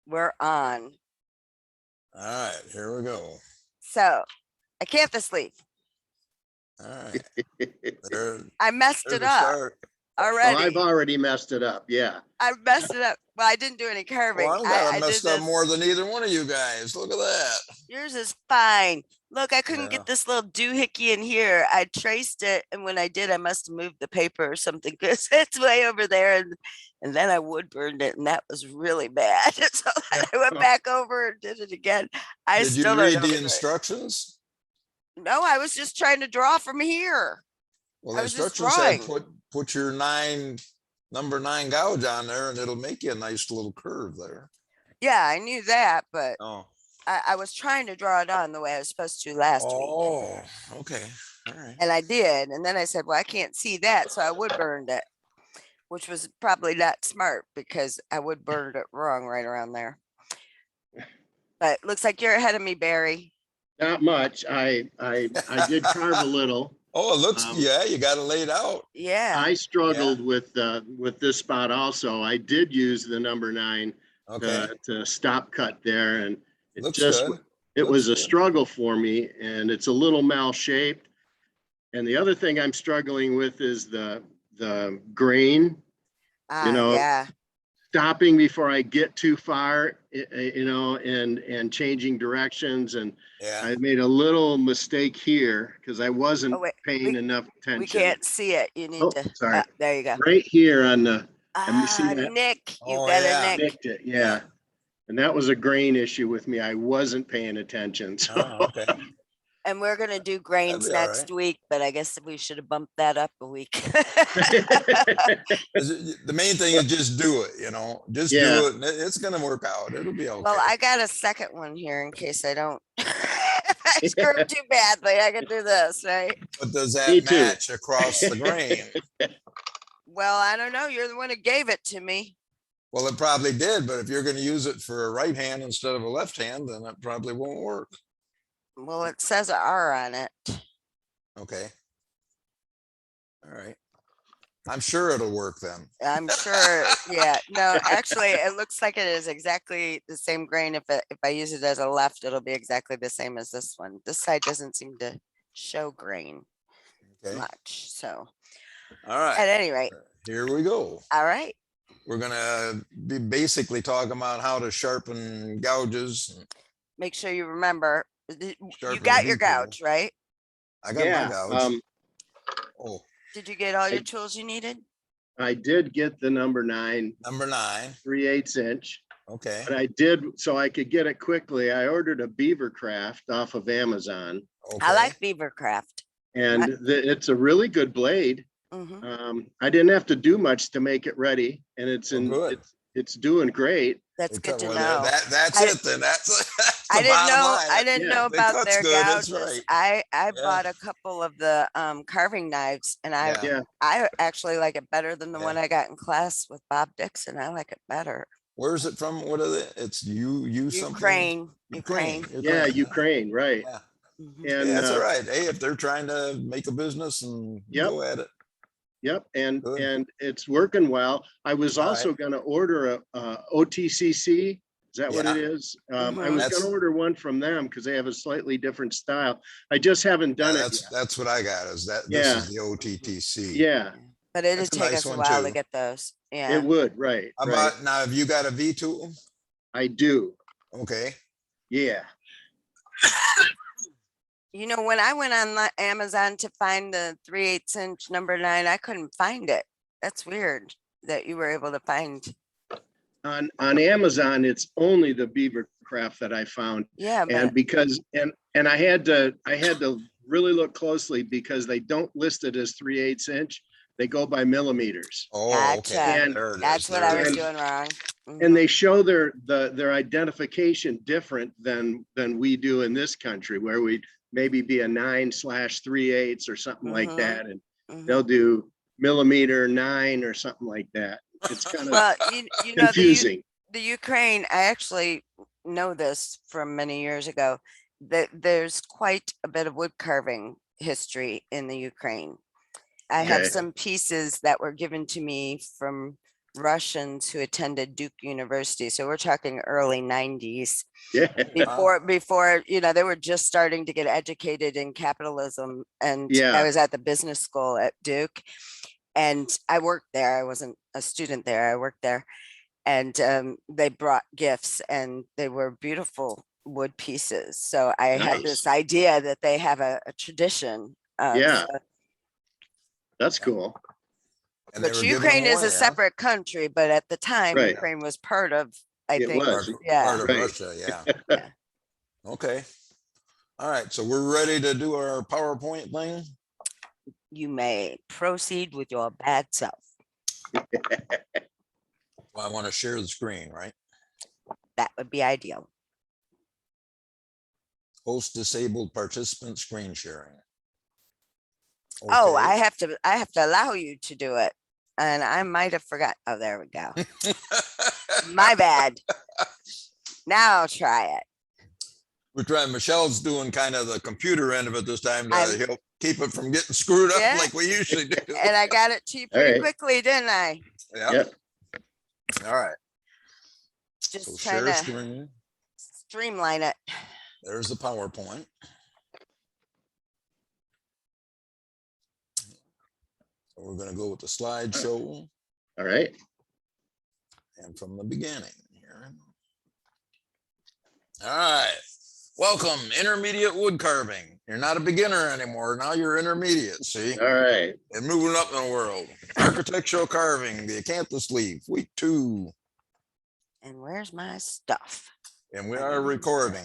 We're on. All right, here we go. So, Acanthus leaf. All right. There, I messed there's it a up start. Oh, already. I've already messed it up. Yeah. I messed it up. Well, I didn't do any carving. Well, I've got I messed did up this. more than either one of you guys. Look at that. Yours is fine. Look, I couldn't Yeah. get this little doohickey in here. I traced it, and when I did, I must have moved the paper or something because it's way over there. And then I wood burned it, and that was really bad. So I went back over and did it again. I Did you still don't read know the do it. instructions? No, I was just trying to draw from here. Well, I the was just instructions said drawing. put your number 9 gouge on there, and it'll make you a nice little curve there. Yeah, I knew that, but Oh. I was trying to draw it on the way I was supposed to last week. Oh, okay. All right. And I did. And then I said, well, I can't see that. So I wood burned it, which was probably not smart because I would burned it wrong right around there. But looks like you're ahead of me, Barry. Not much. I did carve a little. Oh, it looks, yeah, you got it laid out. Yeah. I struggled with this spot also. I did use the number 9 to stop cut there, and it Looks just good. it Looks was a good. struggle for me, and it's a little mal-shaped. And the other thing I'm struggling with is the grain. Yeah. Stopping before I get too far, and changing directions. And Yeah. I made a little mistake here because I wasn't paying enough attention. We can't see it. You need to. Sorry. There you go. Right here on the. See that? Nick, you Oh, got yeah. a Nick. Nicked it, yeah. And that was a grain issue with me. I wasn't paying attention. So. Oh, okay. And we're going to do grains That'd be all next right. week, but I guess we should have bumped that up a week. The main thing is just do it, just do it. And it's going to work out. It'll be okay. Well, I got a second one here in case I don't. If I screw up too badly, I can do this, right? But does that match across the grain? Well, I don't know. You're the one who gave it to me. Well, it probably did, but if you're going to use it for a right hand instead of a left hand, then it probably won't work. Well, it says R on it. Okay. All right. I'm sure it'll work then. I'm sure. Yeah. No, actually, it looks like it is exactly the same grain. If I use it as a left, it'll be exactly the same as this one. This side doesn't seem to show grain much. So, all right. At any rate, here we go. All right. We're going to be basically talking about how to sharpen gouges. Make sure you remember. You got your gouge, right? I got my gouge. Did you get all your tools you needed? I did get the number 9. Number 9. 3/8 inch. Okay. And I did, so I could get it quickly. I ordered a beaver craft off of Amazon. Okay. I like beaver craft. And it's a really good blade. Mm-hmm. I didn't have to do much to make it ready, and it's doing great. That's good to know. That's it then. That's I didn't know about their gouges. Right. I bought a couple of the carving knives, and I actually like it better than the one I got in class with Bob Dixon. I like it better. Where's it from? What are they? It's Ukraine. Ukraine. Yeah, Ukraine, right. Yeah. Mm-hmm. And that's all right. Hey, if they're trying to make a business and go at it. Yep, and it's working well. I was also going to order a OTCC. Is that what it is? I was going to order one from them because they have a slightly different style. I just haven't done it yet. That's what I got. This is the OTTC. Yeah, but it'd take us a while to get those. Yeah, it would. Right. How about now? Have you got a V tool? I do. Okay. Yeah. When I went on Amazon to find the 3/8 inch number 9, I couldn't find it. That's weird that you were able to find. On Amazon, it's only the beaver craft that I found. Yeah, and because I had to really look closely because they don't list it as 3/8 inch. They go by millimeters. Oh, gotcha. Okay. And that's what I was doing wrong. Mm-hmm. And they show their identification different than we do in this country, where we maybe be a 9/3/8 or something like that, and they'll do millimeter 9 or something like that. It's kind of confusing. The Ukraine, I actually know this from many years ago, that there's quite a bit of wood carving history in the Ukraine. I have some pieces that were given to me from Russians who attended Duke University. So we're talking early 90s. Yeah. Before, they were just starting to get educated in capitalism. And I Yeah. was at the business school at Duke, and I worked there. I wasn't a student there. I worked there, and they brought gifts, and they were beautiful wood pieces. So I had this Nice. idea that they have a tradition of, Yeah. That's cool. And they but were giving Ukraine them is a away, huh? separate country, but at the time, Right. Ukraine was part of, I It think, was. yeah. Part of Right. Russia, yeah. Yeah. Okay. All right, so we're ready to do our PowerPoint thing. You may proceed with your bad self. Well, I want to share the screen, right? That would be ideal. Host disabled participant screen sharing. Oh, Okay. I have to allow you to do it. And I might have forgot. Oh, there we go. My bad. Now I'll try it. We're trying, Michelle's doing kind of the computer end of it this time to I'm- help keep it from getting screwed up Yeah. like we usually do. And I got it to you All pretty right. quickly, didn't I? Yeah. Yep. All right. Just So trying share to screen. streamline it. There's the PowerPoint. So we're going to go with the slideshow All right. and from the beginning here. All right. Welcome, intermediate wood carving. You're not a beginner anymore. Now you're intermediate. See, All right. and moving up in the world. Architectural carving, the Acanthus leaf, week 2. And where's my stuff? And we are recording.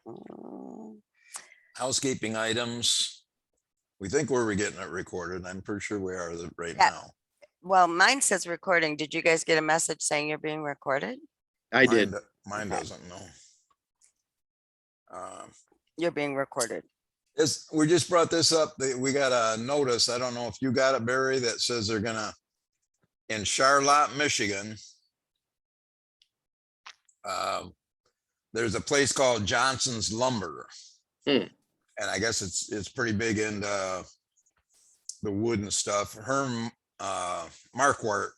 Mm, Housekeeping items. We think we're getting it recorded. I'm pretty sure we are right Yeah. now. Well, mine says recording. Did you guys get a message saying you're being recorded? I did. Mine Okay. doesn't know. You're being recorded. We just brought this up. We got a notice. I don't know if you got it, Barry, that says they're gonna, in Charlotte, Michigan. There's a place called Johnson's Lumber. Hmm. And I guess it's pretty big into the wood and stuff. Herm Marquardt,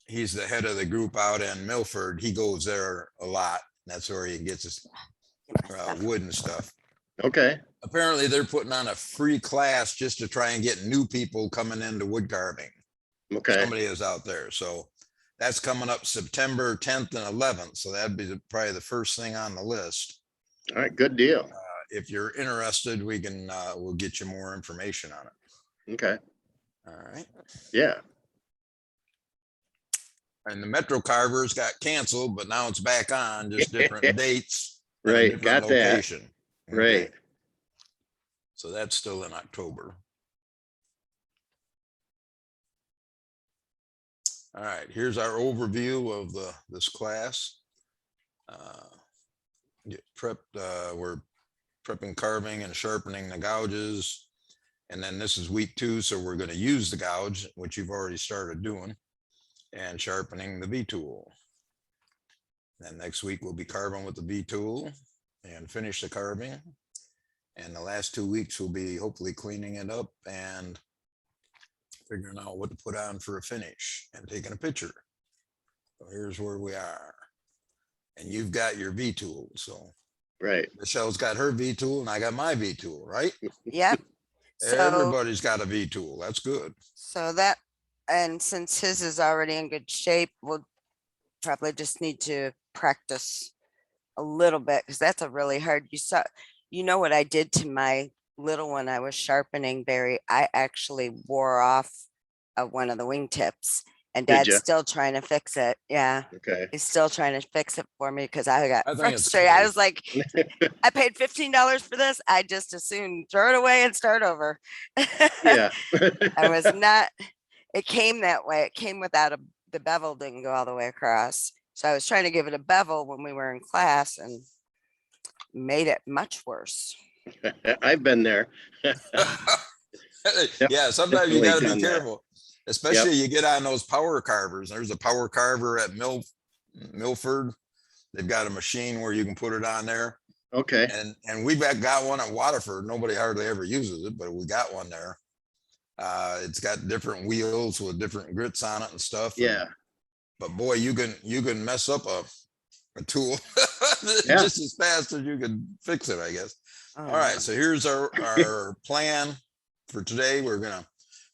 he's the head of the group out in Milford. He goes there a lot. That's where he gets his wood and stuff. Okay. Apparently they're putting on a free class just to try and get new people coming into wood carving. Okay. Somebody is out there. So that's coming up September 10th and 11th. So that'd be probably the first thing on the list. All right. Good deal. If you're interested, we can, we'll get you more information on it. Okay. All right. Yeah. And the Metro Carvers got canceled, but now it's back on, just different dates. and a Right. different Got that. location. Right. Okay. So that's still in October. All right, here's our overview of this class. Get prepped, we're prepping carving and sharpening the gouges. And then this is week 2, so we're going to use the gouge, which you've already started doing, and sharpening the V tool. Then next week we'll be carving with the V tool and finish the carving. And the last 2 weeks we'll be hopefully cleaning it up and figuring out what to put on for a finish and taking a picture. So here's where we are. And you've got your V tool. So Right. Michelle's got her V tool and I got my V tool, right? Yep. So, Everybody's got a V tool. That's good. so that, and since his is already in good shape, we'll probably just need to practice a little bit, because that's a really hard, you know what I did to my little one I was sharpening, Barry? I actually wore off one of the wingtips, and Did Dad's ya? still trying to fix it. Yeah. Okay. He's still trying to fix it for me because I got I think it's frustrated. I great. was like, I paid $15 for this. I just as soon throw it away and start over. Yeah. I was not, it came that way. It came without the bevel didn't go all the way across. So I was trying to give it a bevel when we were in class and made it much worse. I've been there. Yeah, sometimes you definitely got to done be that. careful, especially you get on those power carvers. There's a power carver at Milford. They've got a machine where you can put it on there. Okay. And we've got one at Waterford. Nobody hardly ever uses it, but we got one there. It's got different wheels with different grits on it and stuff. Yeah. But boy, you can mess up a tool Yeah. just as fast as you can fix it, I guess. Oh, All right, so here's our plan for today. We're gonna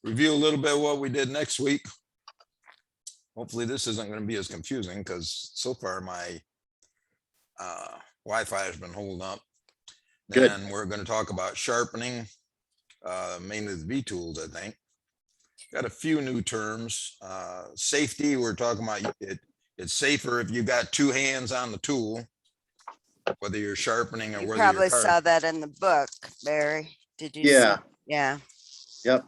review a little bit of what we did next week. Hopefully this isn't going to be as confusing because so far my Wi-Fi has been holding up. Good. Then we're going to talk about sharpening, mainly the V tools, I think. Got a few new terms. Safety, we're talking about it's safer if you got two hands on the tool, whether you're sharpening or you whether probably you're saw carving. that in the book, Barry. Did you Yeah. see? Yeah. Yep.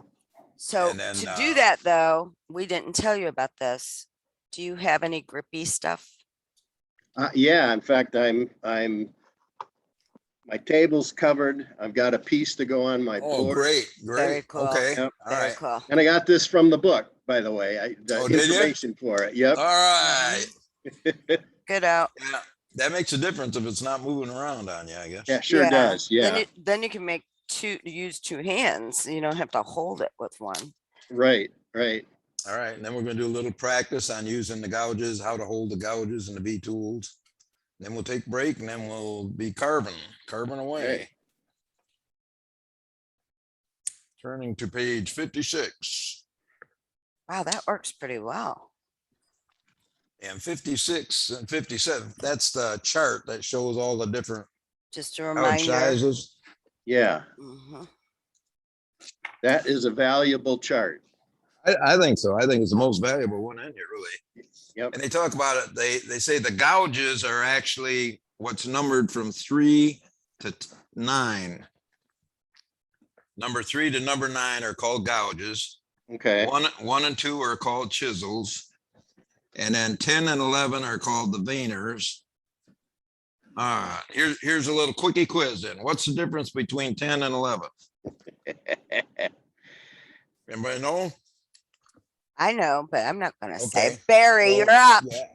So And then, to do that though, we didn't tell you about this. Do you have any grippy stuff? Yeah, in fact, my table's covered. I've got a piece to go on my Oh, board. great. Very cool. Okay. Yep. All Very right. cool. And I got this from the book, by the way, the Oh, did you? information for it. Yep. All right. Good out. Yeah. That makes a difference if it's not moving around on you, I guess. Yeah, sure does. Yeah, Then you can use two hands. You don't have to hold it with one. right, right. All right. And then we're going to do a little practice on using the gouges, how to hold the gouges and the V tools. Then we'll take a break and then we'll be carving away. Right. Turning to page 56. Wow, that works pretty well. And 56 and 57, that's the chart that shows all the different Just a gouge reminder. sizes. Yeah, Mhm. that is a valuable chart. I think so. I think it's the most valuable one in here, really. Yep. And they talk about it. They say the gouges are actually what's numbered from 3 to 9. Number 3 to number 9 are called gouges. Okay. 1 and 2 are called chisels. And then 10 and 11 are called the veiners. Here's a little quickie quiz then. What's the difference between 10 and 11? Anybody know? I know, but I'm not gonna say. Okay. Barry, Well, you're up. yeah.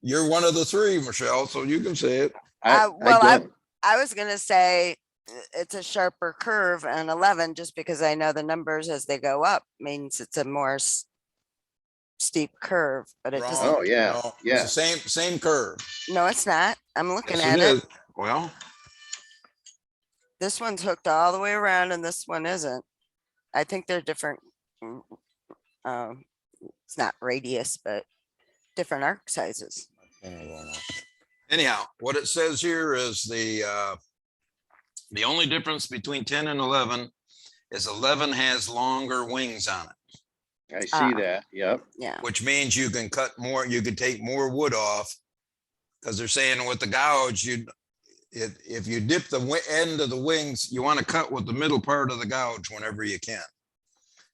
You're one of the 3, Michelle, so you can say it. I was gonna say it's a sharper curve, and 11, just because I know the numbers as they go up means it's a more steep curve, but it Wrong. doesn't. Oh, yeah, No, yeah. it's the same curve. No, it's not. I'm looking Yes, at it it. is. Well, This one's hooked all the way around and this one isn't. I think they're different. It's not radius, but different arc sizes. anyhow, what it says here is the only difference between 10 and 11 is 11 has longer wings on it, I see that. Yep. Yeah. which means you can cut more, you could take more wood off, because they're saying with the gouge, if you dip the end of the wings, you want to cut with the middle part of the gouge whenever you can.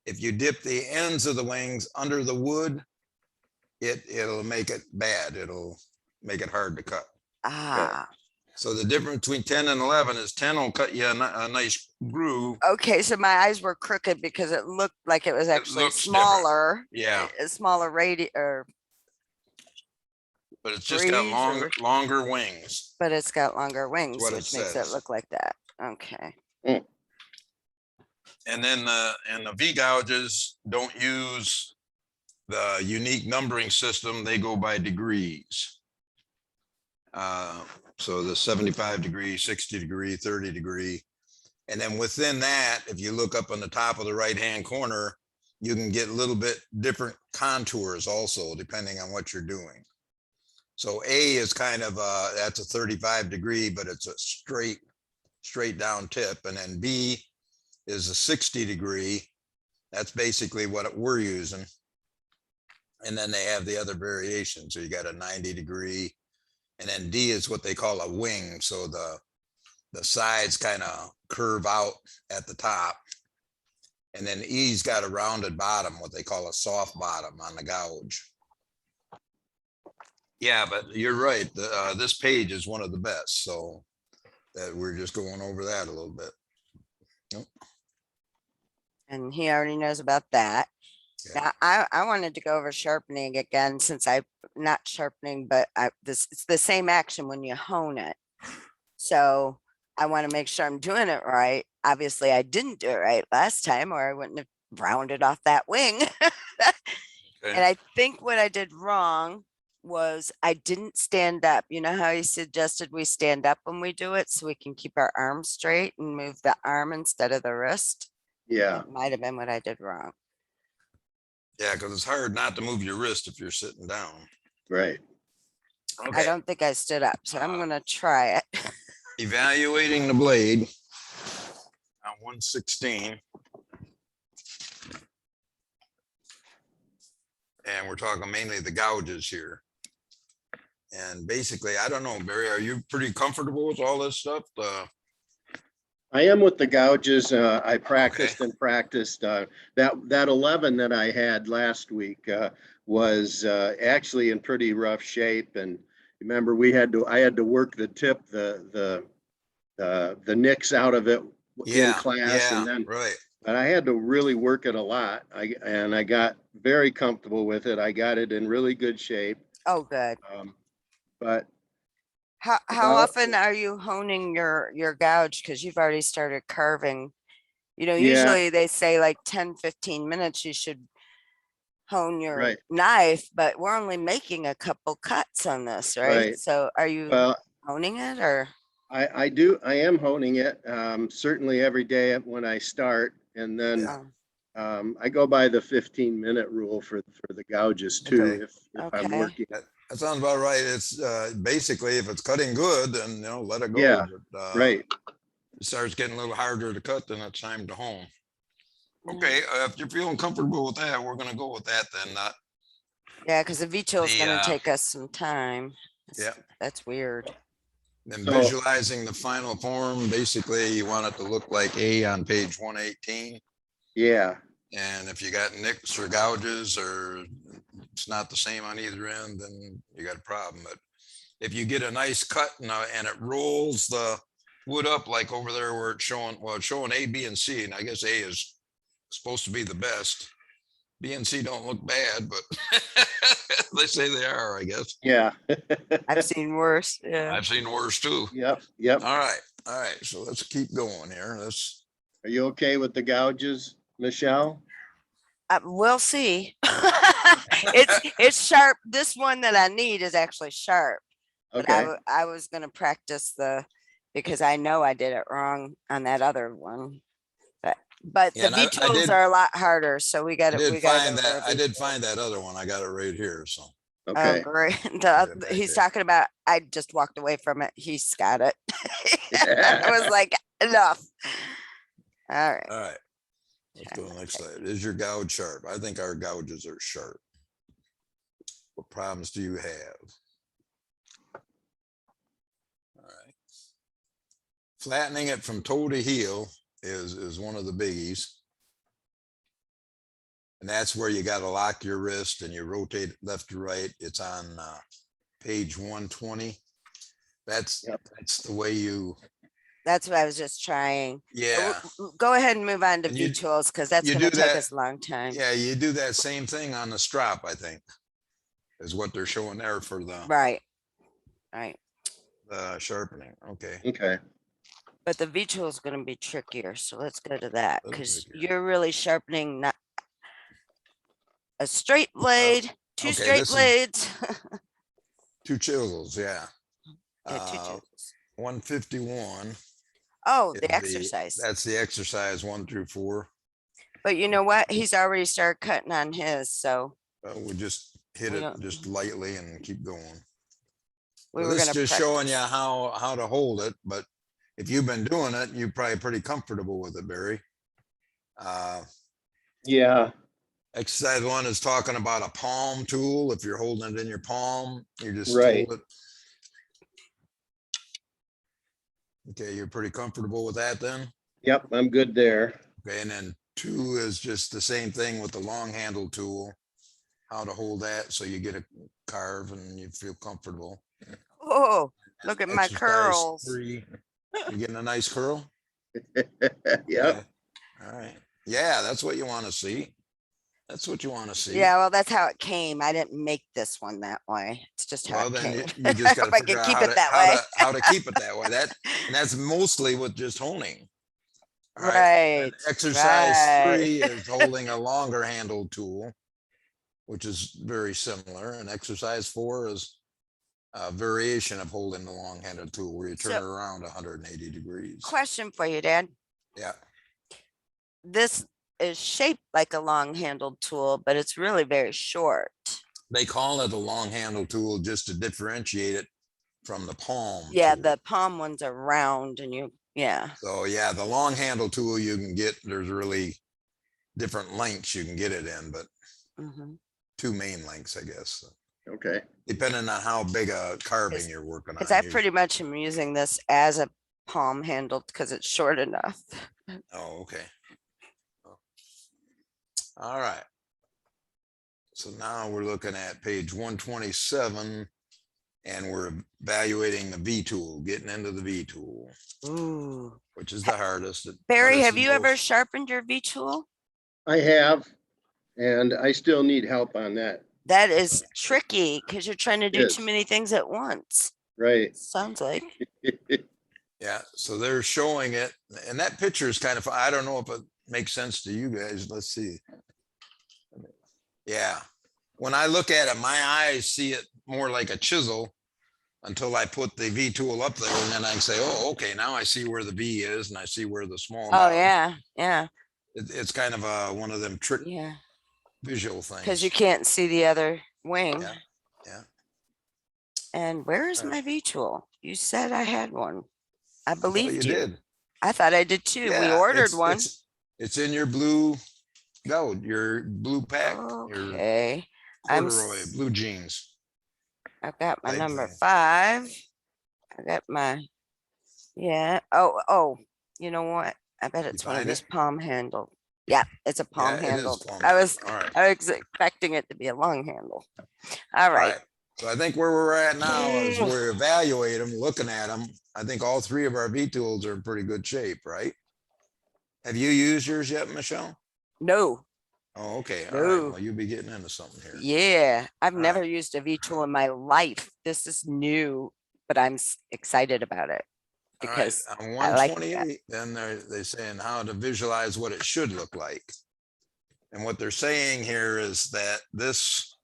If you dip the ends of the wings under the wood, it'll make it bad. It'll make it hard to cut. So the difference between 10 and 11 is 10 will cut you a nice groove. Okay, so my eyes were crooked because it looked like it was actually looks smaller. Yeah. A smaller radius, But it's just got breeze longer wings. but it's got longer wings, what it which makes it says. look like that. Okay. And then the V gouges don't use the unique numbering system. They go by degrees. So the 75 degree, 60 degree, 30 degree. And then within that, if you look up on the top of the right-hand corner, you can get a little bit different contours also, depending on what you're doing. So A is kind of that's a 35 degree, but it's a straight down tip. And then B is a 60 degree. That's basically what we're using. And then they have the other variations. So you got a 90 degree, and then D is what they call a wing. So the sides kind of curve out at the top. And then E's got a rounded bottom, what they call a soft bottom on the gouge. Yeah, but you're right. This page is one of the best. So that we're just going over that a little bit. Nope. And he already knows about that. Yeah. Now, I wanted to go over sharpening again, since not sharpening, but it's the same action when you hone it. So I want to make sure I'm doing it right. Obviously, I didn't do it right last time, or I wouldn't have rounded off that wing. Okay. And I think what I did wrong was I didn't stand up. You know how he suggested we stand up when we do it so we can keep our arms straight and move the arm instead of the wrist? Yeah, That might have been what I did wrong. Yeah, because it's hard not to move your wrist if you're sitting down. right. I Okay. don't think I stood up, so I'm gonna try it. Evaluating the blade on 116. And we're talking mainly the gouges here. And basically, I don't know, Barry, are you pretty comfortable with all this stuff? I am with the gouges. I practiced and practiced. That 11 that I had last week was actually in pretty rough shape. And remember, I had to work the tip, the nicks out of it in class, and then right. but I had to really work it a lot. I got very comfortable with it. I got it in really good shape. Oh, good. But How about often are you honing your gouge? Because you've already started carving. You know, yeah, usually they say like 10, 15 minutes you should hone your right, knife, but we're only making a couple cuts on this, right? right. So are you Well, honing it or? I am honing it, certainly every day when I start, and then Oh, I go by the 15-minute rule for the gouges too, Okay. if I'm okay. working. That sounds about right. It's basically if it's cutting good, then let it go. Yeah, But right. it starts getting a little harder to cut, then it's time to hone. Yeah. Okay, if you're feeling comfortable with that, we're gonna go with that then. Not Yeah, because the VTOL is the going to take us some time. yeah. That's weird. Then So- visualizing the final form, basically you want it to look like A on page 118. Yeah, And if you got nicks or gouges or it's not the same on either end, then you got a problem. But if you get a nice cut and it rolls the wood up like over there where it's showing, well, it's showing A, B, and C, and I guess A is supposed to be the best. B and C don't look bad, but they say they are, I guess. yeah. I've seen worse. Yeah. I've seen worse too. Yep, yep. All right. So let's keep going here. Are you okay with the gouges, Michelle? We'll see. It's sharp. This one that I need is actually sharp. But Okay, I was gonna practice because I know I did it wrong on that other one. But Yeah, the and V tools are a lot harder, so we got I to did we got to find go that for a I V did tool. find that other one. I got it right here. So Oh, okay. great. Yeah, back He's there. talking about, I just walked away from it. He's got it. I was like, enough. All right. all right. Let's Try go to my the next best. slide. Is your gouge sharp? I think our gouges are sharp. What problems do you have? All right. Flattening it from toe to heel is one of the biggies. And that's where you got to lock your wrist and you rotate left to right. It's on page 120. That's the way you. That's what I was just trying. Yeah. Go ahead and move on to And V tools because that's you going to do take that- us a long time. Yeah, you do that same thing on the strap, I think, is what they're showing there for Right. the sharpening. Okay. Okay, But the V tool is going to be trickier. So let's go to that Little because trickier. you're really sharpening not a straight blade, two okay, straight this is- blades. Two chisels, yeah. Yeah, two chisels. 151. Oh, is the exercise. That's the exercise 1 through 4. But you know what? He's already started cutting on his, so We just hit We it don't- just lightly and keep going. we So were this going to is just showing you how to hold it, but if you've been doing it, you're probably pretty comfortable with it, Barry. yeah, Exercise 1 is talking about a palm tool. If you're holding it in your palm, you just Right. hold it. Okay, you're pretty comfortable with that then? yep, I'm good there. Okay, and then 2 is just the same thing with the long handle tool. How to hold that so you get a carve and you feel comfortable. Oh, look at my Exercise curls. 3, you getting a nice curl? Yep, Yeah. All right. Yeah, that's what you want to see. That's what you want to see. Yeah, well, that's how it came. I didn't make this one that way. It's just how Well, it then came. you just got Hope to I figure can out keep how it to, that how way. to how to keep it that way. And that's mostly with just honing. All right. And Right. exercise Right. 3 is holding a longer handled tool, which is very similar. And exercise 4 is a variation of holding the long handled tool where you turn So- it around 180 degrees. Question for you, Dad. Yeah. This is shaped like a long handled tool, but it's really very short. They call it a long handled tool just to differentiate it from the palm. Yeah, tool. the palm ones are round and yeah. So yeah, the long handle tool you can get, there's really different lengths you can get it in, but Mhm. 2 main lengths, I guess, Okay. depending on how big a carving you're working on. Because I pretty much am using this as a palm handled because it's short enough. Oh, okay. All right. So now we're looking at page 127 and we're evaluating the V tool, getting into the V tool, Ooh. which is the hardest. but Barry, it's have the you ever most- sharpened your V tool? I have, and I still need help on that. That is tricky because you're trying to do Yes. too many things at once. Right. Sounds like. Yeah, so they're showing it, and that picture is kind of, I don't know if it makes sense to you guys. Let's see. Yeah, when I look at it, my eyes see it more like a chisel until I put the V tool up there, and then I can say, oh, okay, now I see where the V is, and I see where the small. Oh gouge. yeah, yeah, It's kind of one of them trick yeah. visual things. Because you can't see the other wing. Yeah, yeah. And where is All right. my V tool? You said I had one. I Well, believed you you. did. I thought I did too. We Yeah, ordered one. It's in your blue gold, your blue pack, your Okay. corduroy blue jeans. I've got my type number thing. 5. I got my, yeah. Oh, you know what? I bet it's one of find these it? palm handled. Yeah, it's a palm Yeah, it is handled. palm I was handled. All right. I was expecting it to be a long handle. All All right. right. So I think where we're at now is we're evaluating them, looking at them. I think all 3 of our V tools are in pretty good shape, right? Have you used yours yet, Michelle? No. Oh, okay. All No. right. Well, you'll be getting into something here. Yeah, I've All never right. used a V tool in my life. This is new, but I'm excited about it All right. because On I like that. 128, then they're saying how to visualize what it should look like. And what they're saying here is that this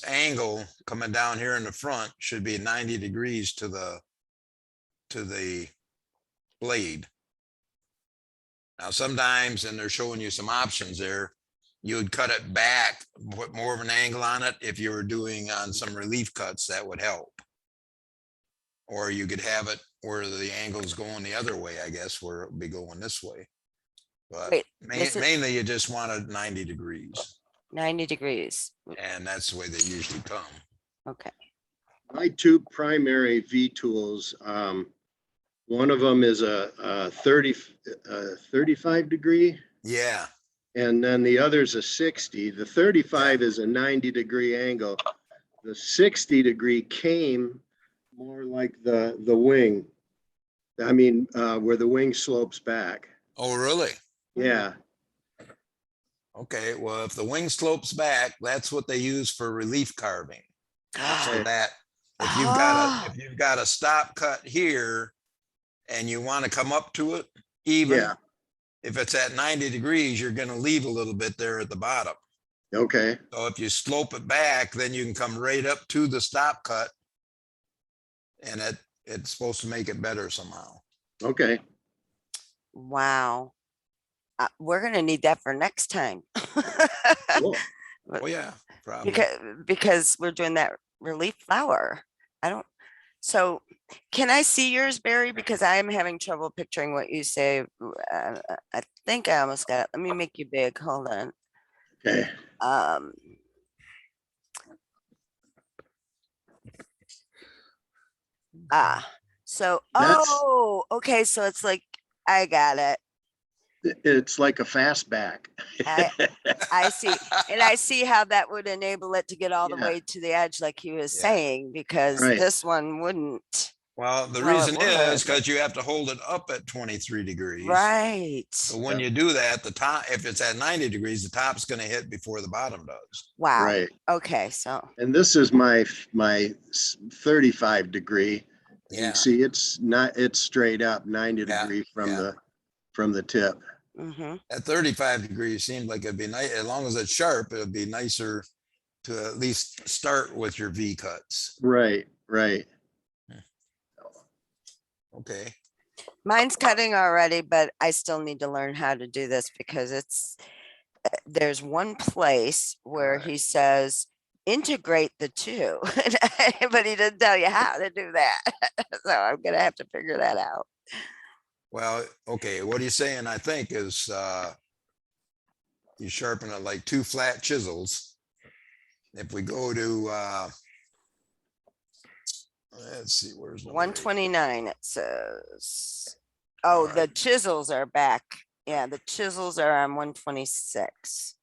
angle coming down here in the front should be 90 degrees to the blade. Now, sometimes, and they're showing you some options there, you would cut it back, put more of an angle on it. If you were doing on some relief cuts, that would help. Or you could have it where the angle's going the other way, I guess, where it would be going this way. But Wait, this is mainly you just wanted 90 degrees. 90 degrees. And that's the way they usually come. Okay. My 2 primary V tools, one of them is a 35 degree, Yeah. and then the other's a 60. The 35 is a 90 degree angle. The 60 degree came more like the wing. I mean, where the wing slopes back. Oh, really? Yeah. Okay. Well, if the wing slopes back, that's what they use for relief carving. So Okay. that if Ah. you've got a stop cut here and you want to come up to it even, Yeah. if it's at 90 degrees, you're going to leave a little bit there at the bottom. Okay. So if you slope it back, then you can come right up to the stop cut, and it's supposed to make it better somehow. Okay. Wow. We're gonna need that for next time. Cool. Oh yeah, probably. because we're doing that relief flower. So can I see yours, Barry? Because I am having trouble picturing what you say. I think I almost got it. Let me make you big. Hold on. Okay. So, That's- okay. So it's like, I got it. It's like a fastback. I see. And I see how that would enable it to get all the Yeah. way to the edge, like he was Yeah. saying, because Right. this one wouldn't. Well, the Well, it reason is would. because you have to hold it up at 23 degrees. Right. So when you do that, the top, if it's at 90 degrees, the top's going to hit before the bottom does. Wow. Right. Okay. So, And this is my 35 degree. You Yeah, see, it's straight up 90 Yeah, degree yeah. from the tip. Mm-hmm. At 35 degrees seemed like it'd be nice, as long as it's sharp, it'd be nicer to at least start with your V cuts. Right, right. Okay. Mine's cutting already, but I still need to learn how to do this because there's one place where he says integrate the two, but he didn't tell you how to do that. So I'm gonna have to figure that out. Well, okay, what he's saying, I think, is you sharpen it like two flat chisels. If we go to let's see, where's number 8? 129 it says. Oh, All the right. chisels are back. Yeah, the chisels are on 126.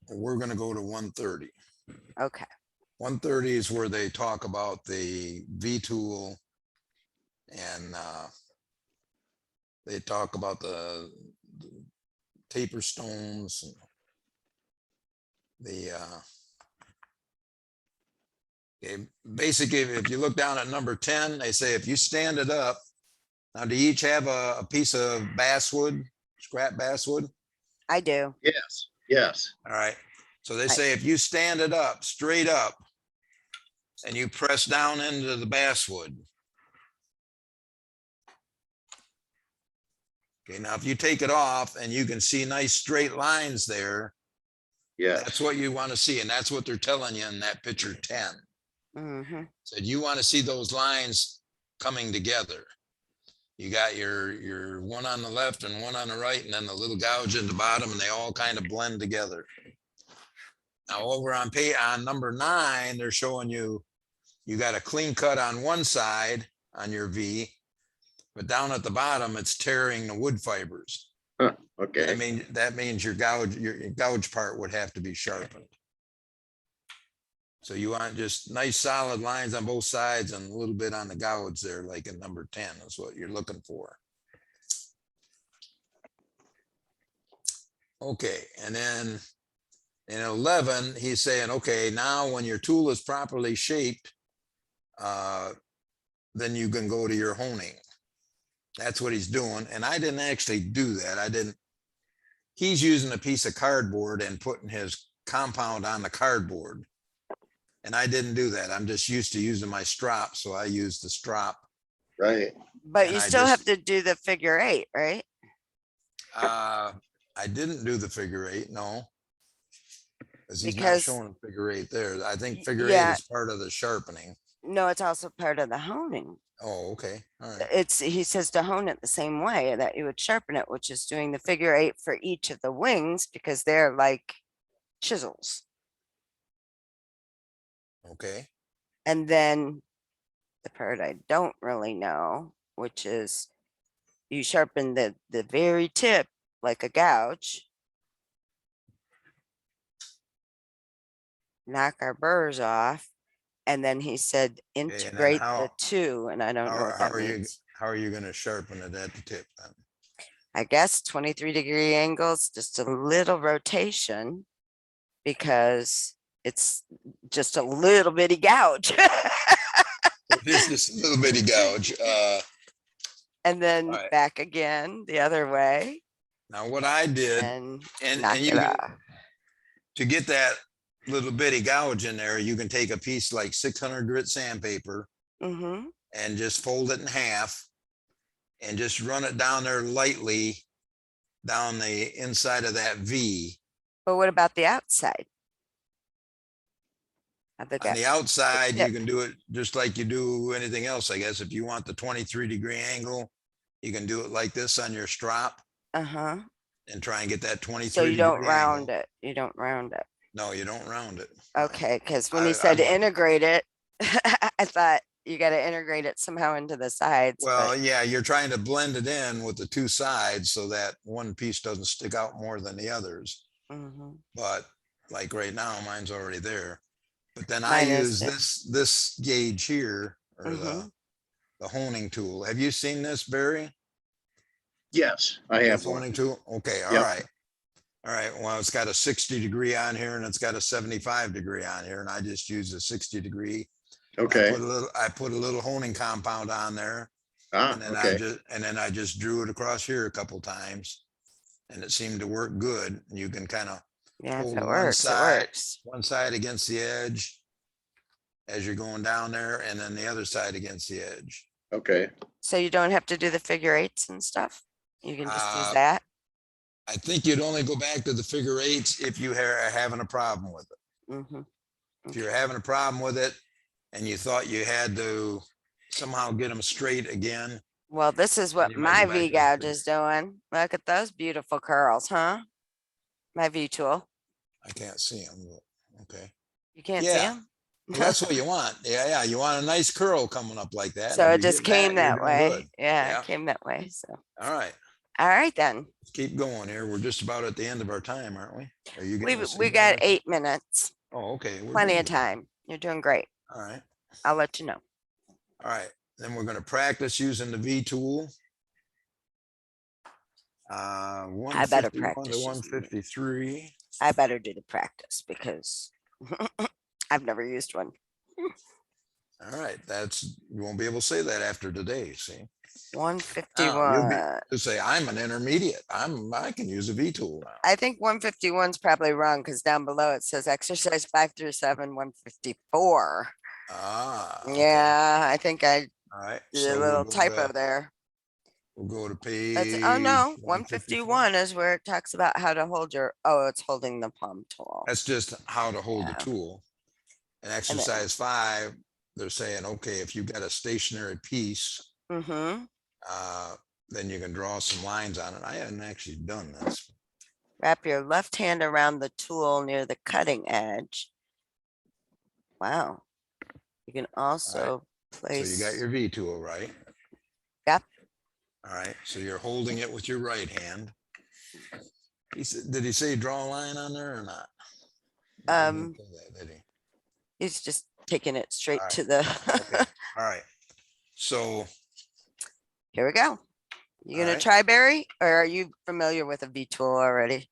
We're gonna go to 130. Okay. 130 is where they talk about the V tool, and they talk about the taper stones, and the okay, basically, if you look down at number 10, they say if you stand it up, now do you each have a piece of basswood, scrap basswood? I do. Yes, yes. All right. So they I- say if you stand it up straight up and you press down into the basswood. Okay, now if you take it off and you can see nice straight lines there, Yes. that's what you want to see. And that's what they're telling you in that picture 10. Mhm. Said you want to see those lines coming together. You got your one on the left and one on the right, and then the little gouge in the bottom, and they all kind of blend together. Now over on number 9, they're showing you got a clean cut on one side on your V, but down at the bottom it's tearing the wood fibers. Huh, okay. That means your gouge part would have to be sharpened. So you want just nice solid lines on both sides and a little bit on the gouge there, like in number 10 is what you're looking for. Okay, and then in 11, he's saying, okay, now when your tool is properly shaped, then you can go to your honing. That's what he's doing. And I didn't actually do that. He's using a piece of cardboard and putting his compound on the cardboard. And I didn't do that. I'm just used to using my strop. So I used the strop. Right. But And you I still have just- to do the figure 8, right? I didn't do the figure 8, no. Because he's not Because showing a figure 8 there. I think figure 8 yeah, is part of the sharpening. no, it's also part of the honing. Oh, okay. All right. He says to hone it the same way that you would sharpen it, which is doing the figure 8 for each of the wings because they're like chisels. Okay. And then the part I don't really know, which is you sharpen the very tip like a gouge, knock our burrs off, and then he said And then integrate the two, and I don't know what that are you means. how are you going to sharpen it at the tip then? I guess 23-degree angles, just a little rotation because it's just a little bitty gouge. It is just a little bitty gouge. And then All right. back again the other way Now what I did, and and knock you it can, off. to get that little bitty gouge in there, you can take a piece like 600 grit sandpaper Mm-hmm. and just fold it in half and just run it down there lightly down the inside of that V. But what about the outside? Of the On the gouge? outside, you tip. can do it just like you do anything else, I guess. If you want the 23-degree angle, you can do it like this on your strop Uh-huh. and try and get that 23 So you don't degree round angle. it. You don't round it. No, you don't round it. Okay, because when he I said would- integrate it, I thought you got to integrate it somehow into the sides. Well, yeah, you're trying to blend it in with the two sides so that one piece doesn't stick out more than the others. Mhm. But like right now, mine's already there. But then I Mine is use too. this gauge here, or Mhm. the honing tool. Have you seen this, Barry? Yes, I have This one. honing tool? Okay, all Yep. right. All right, well, it's got a 60 degree on here and it's got a 75 degree on here, and I just use a 60 degree Okay. I put a little honing compound on there. Ah, And then okay. I just drew it across here a couple times. And it seemed to work good. And you can kind of Yeah, if hold it works, it works. one side against the edge as you're going down there, and then the other side against the edge. Okay. So you don't have to do the figure eights and stuff. You can just use Uh, that. I think you'd only go back to the figure eights if you are having a problem with it. Hmm. If you're having a problem with it and you thought you had to somehow get them straight again, Well, this is what you might my go back V to the gouge figure. is doing. Look at those beautiful curls, huh? My V tool. I can't see them. Okay. You can't see Yeah. them? Well, that's what you want. Yeah. You want a nice curl coming up like that. So And it if you're just getting came you're that doing way. good. Yeah, Yeah. it came that way. So, All right. all right, then. Let's keep going here. We're just about at the end of our time, aren't we? Are you getting We got 8 minutes. Oh, okay. We're Plenty doing of good. time. You're doing great. All right. I'll let you know. All right. Then we're going to practice using the V tool. I better 151 to practice. 153. I better do the practice because I've never used one. All right. You won't be able to say that after today. See? You'll 151. to say I'm an intermediate. I can use a V tool now. I think 151 is probably wrong because down below it says exercise 5 through 7, 154. Okay. Yeah, I think I All right. did So a little typo there. we'll go to That's, page. oh no, 154. 151 is where it talks about how to hold your, oh, it's holding the palm tool. That's just how to hold Yeah. the tool. And then- exercise 5, they're saying, okay, if you've got a stationary piece, Mm-hmm. then you can draw some lines on it. I hadn't actually done this. Wrap your left hand around the tool near the cutting edge. Wow. You can also place. So you got your V tool, right? Yep. All right. So you're holding it with your right hand. Did he say draw a line on there or not? Um, Did he? He's just taking it straight All right. to the. Okay. All right. So Here we go. You All gonna right. try, Barry, or are you familiar with a V tool already?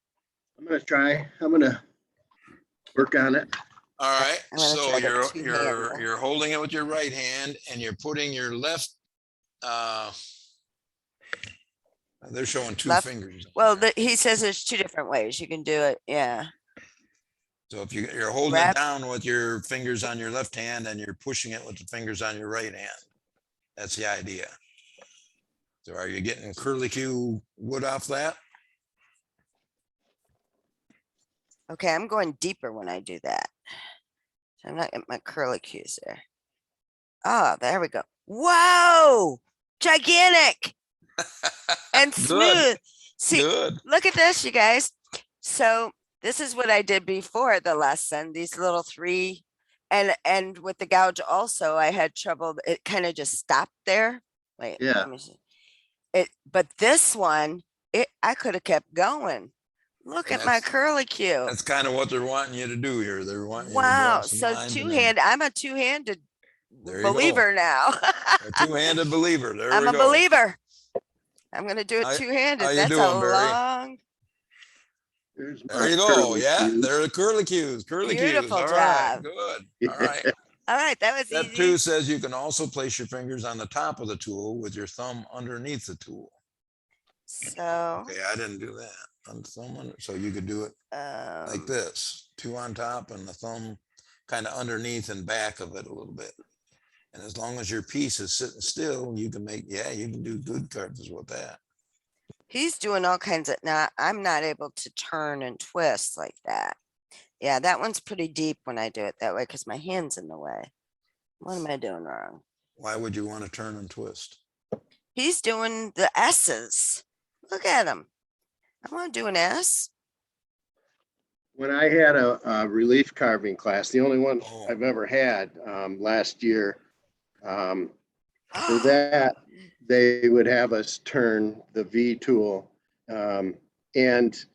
I'm gonna try. I'm gonna work on it. all right. I'm gonna So try the two-hander. you're holding it with your right hand and you're putting your left they're showing two Left- fingers. Well, he says there's 2 different ways you can do it. Yeah. So if you're holding Wrap- it down with your fingers on your left hand and you're pushing it with the fingers on your right hand. That's the idea. So are you getting curlicue wood off that? Okay, I'm going deeper when I do that. So I'm not getting my curlicues there. Oh, there we go. Whoa, gigantic and smooth. See, Good. look at this, you guys. So this is what I did before the lesson. These little 3, and with the gouge also, I had trouble. It kind of just stopped there. Wait, Yeah. let me see. But this one, I could have kept going. Look And at my that's- curlicue. That's kind of what they're wanting you to do here. They're wanting you to Wow. draw some So lines and then- two-handed. I'm a two-handed There you go. believer now. A two-handed believer. There I'm we a go. believer. I'm gonna do it How two-handed. you That's a doing, Barry? long, There's There my you go. curly Yeah, cues. there are the curlicues. Beautiful All right, job. good. All right. all right. That was Step easy. 2 says you can also place your fingers on the top of the tool with your thumb underneath the tool. So, Okay, I didn't do that. On thumb under, so you could do it like this: 2 on top and the thumb kind of underneath and back of it a little bit. And as long as your piece is sitting still, you can you can do good curves with that. he's doing all kinds of, now I'm not able to turn and twist like that. Yeah, that one's pretty deep when I do it that way because my hand's in the way. What am I doing wrong? Why would you want to turn and twist? He's doing the S's. Look at him. I want to do an S. When I had a relief carving class, the only one Oh. I've ever had last year, for that, they would have us turn the V tool. And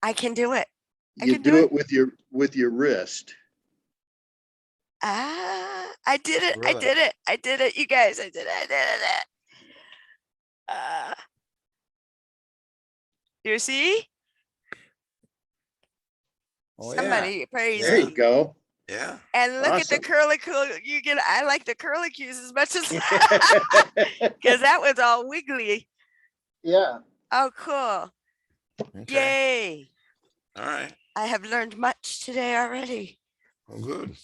I can do it. I you can do do it. it with your wrist. I did it. I Really? did it. I did it. You guys, I did it. I did it. You see? Oh, Somebody praise There me. you go. Yeah. And look at the Awesome. curlicue you get. I like the curlicues as much as because that was all wiggly. Yeah. Oh, cool. Okay. Yay. All right. I have learned much today already. Well, good.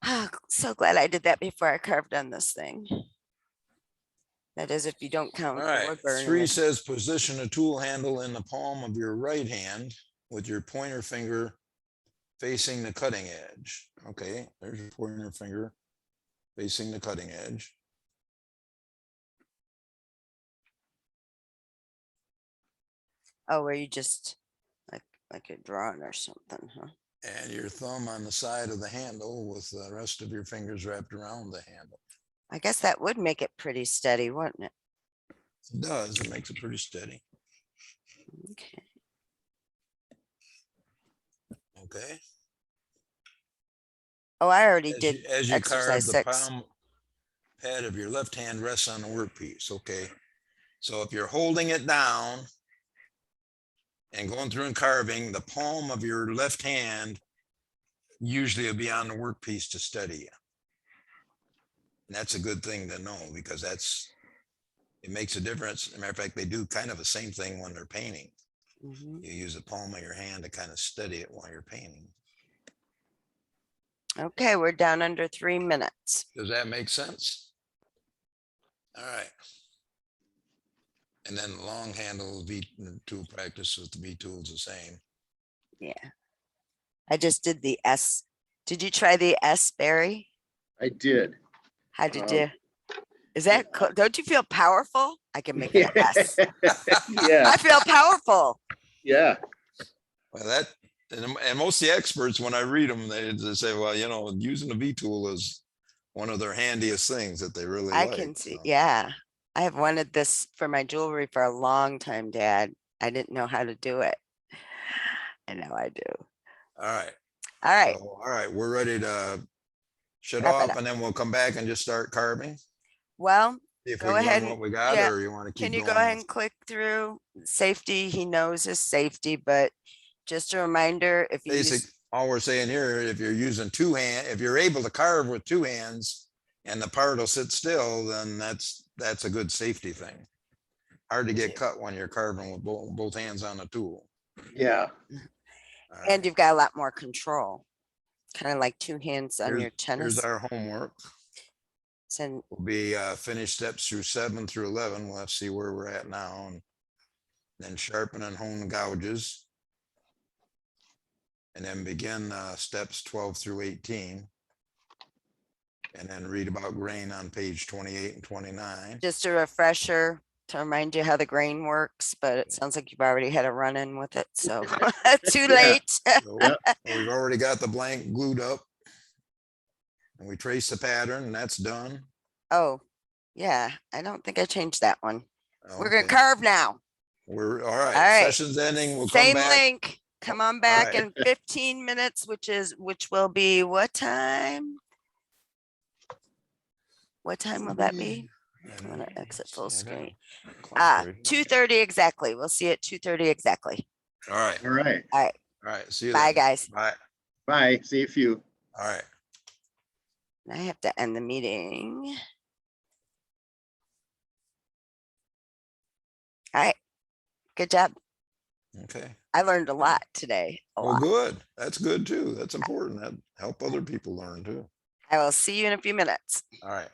Oh, so glad I did that before I carved on this thing. That is, if you don't count All the right. wood burning 3 it. says position a tool handle in the palm of your right hand with your pointer finger facing the cutting edge. Okay, there's your pointer finger facing the cutting edge. Oh, where you just like a drawing or something, huh? And your thumb on the side of the handle with the rest of your fingers wrapped around the handle. I guess that would make it pretty steady, wouldn't it? It does. It makes it pretty steady. Okay. Okay. Oh, I already As did you carve, exercise the 6. palm pad of your left hand rests on the workpiece. Okay. So if you're holding it down and going through and carving, the palm of your left hand usually will be on the workpiece to steady you. And that's a good thing to know because it makes a difference. As a matter of fact, they do kind of the same thing when they're painting. Mhm. You use the palm of your hand to kind of steady it while you're painting. Okay, we're down under 3 minutes. Does that make sense? All right. And then the long handle V tool practice with the V tools the same. Yeah. I just did the S. Did you try the S, Barry? I did. How did Um, you? Is that cool? Don't you feel powerful? I can make it an S. Yeah, I feel powerful. yeah, Well, that and most of the experts, when I read them, they say, well, you know, using the V tool is one of their handiest things that they really I like. can see. So, Yeah. I have wanted this for my jewelry for a long time, Dad. I didn't know how to do it. And now I do. all right. All right. So, all right, we're ready to shut Wrap it off up. and then we'll come back and just start carving. Well, See if go we ahead learn and what we got, yeah. or you want to keep Can you going. go ahead and click through safety? He knows his safety, but just a reminder, if you Basic, use, all we're saying here, if you're using two hands, if you're able to carve with two hands and the part will sit still, then that's a good safety thing. Hard to get cut when you're carving with both hands on the tool. yeah. All and right. you've got a lot more control, kind of like 2 hands on your Here's tennis. our homework. And Will be finish steps through 7 through 11. We'll have to see where we're at now, and then sharpen and hone the gouges, and then begin steps 12 through 18, and then read about grain on page 28 and 29. just a refresher to remind you how the grain works, but it sounds like you've already had a run in with it. So too late. So Yep. we've already got the blank glued up, and we trace the pattern, and that's done. Oh, yeah. I don't think I changed that one. We're going to Okay. carve now. We're all right. All right. Session's ending. We'll come Same back. link. Come on All back right. in 15 minutes, which will be what time? What time will that be? I'm going to exit full screen. 2:30 exactly. We'll see at 2:30 exactly. All right. All right. All right. All right. See you Bye, then. guys. Bye. Bye. See you. All right. I have to end the meeting. All right. Good job. Okay. I learned a lot today. A Well, lot. good. That's good too. That's important. That help other people learn too. I will see you in a few minutes. All right.